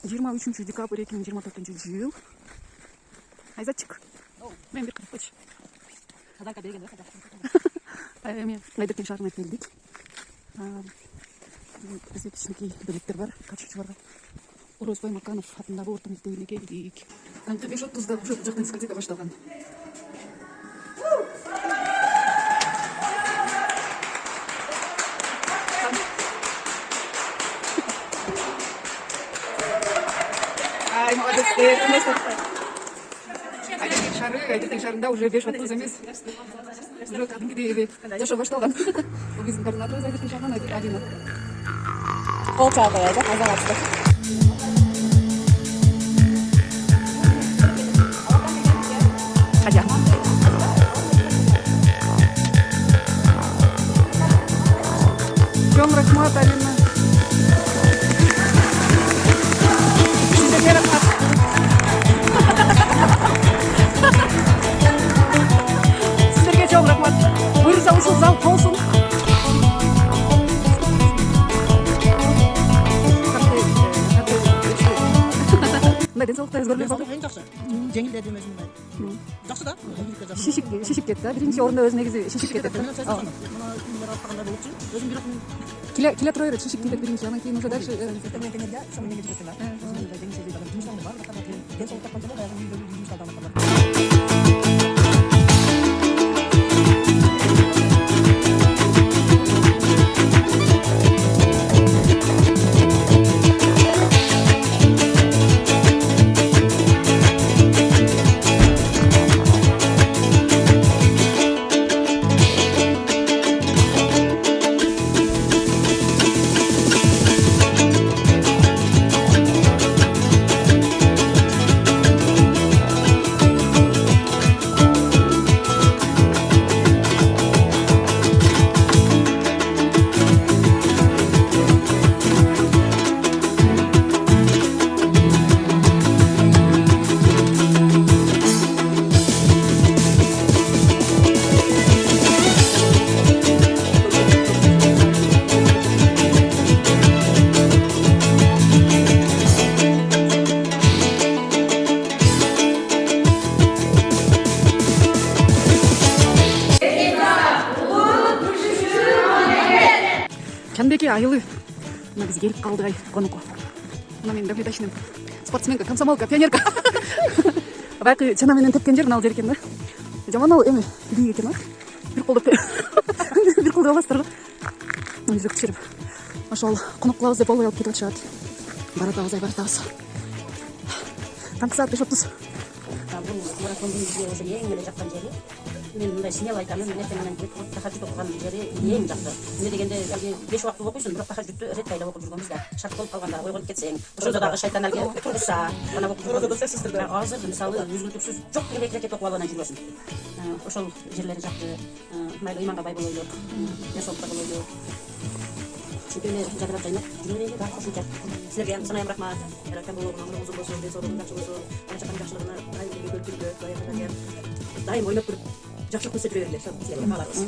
23 декабрь 2024 жыл. Айзатчик. Мен бир кырып койчу. Казанка берген да. Мен Айдыркин шаарына келдик. Бизде кичинекей белектер бар, качуучу бар. Орозбай Маканов атындагы орто мектебине келдик. Канча 5:30да уже бул жактан дискотека башталган. Ай, молодец, Айдыркин шаарында уже 5:30 эмес. Уже кадимкидей жашоо башталган. Бул биздин координаторубуз Айдыркин шаарынан Алина. Кол чалкалайды, азаматчылык. Хадя. Чоң рахмат, Алина. Сизге рахмат. Сіздерге чоң рахмат. Буйруса ушул зал толсун. Мындай денсаулыктарыңыз көрбөй калды. Эң жакшы. Жеңил дедим өзүм. Жакшы да. Шишип кетти. Биринчи орунда өзү негизи шишип кетет. Мына күндөр атканда болчу. Өзүм бирок Келе тура берет, шишип кетет биринчи, анан кийин уже дальше энергия, сам неге жүрөсүң да. Жумуштан бар, денсаулыкта канча болду, жумуштан бар. Жанбеке айылы. Мына биз келип калдык ай конокко. Мына менин давлеточным спортсменка, комсомолка, пионерка. Байкы чана менен тепкен жер мына жер экен да. Жаман ал эми бийик экен, а? Бир колдоп бир колдоп аласыздар го. Мына жүрөк түшүрүп. Ошол конок кылабыз деп болбой алып кетип атышат. Баратабыз. Таңкы саат 5:30. Бул марафондун бизге ошо эң эле жаккан жери. Мен мындай смело айтамын, ертең менен тахажжуд окуган жери эң жакшы. Эмне дегенде алги 5 убакыт окуйсуң, бирок тахажжудту редкайда окуп жүргөнбүз да. Шарт болуп калганда ойгонуп кетсең, ошондо дагы шайтан алги тургузса, ана окуп жүргөнбүз. Азыр мисалы үзгүлтүксүз жок дегенде 2 ракет окуп алып анан жүрбөсүн. Ошол жерлери жакты. Майлы ыйманга бай болойлу, жасоопта болойлу. Чүкеле жадырап жайнап жүргөнүгө дагы кошумча. Силерге санайым рахмат. Эркен болобун, узун болсун, денсаулыгың жакшы болсун, чакан жакшылыгына айылга көтүрүп, дайым ойлоп туруп жакшылык көрсөтө бергиле. Силерге кааларбыз.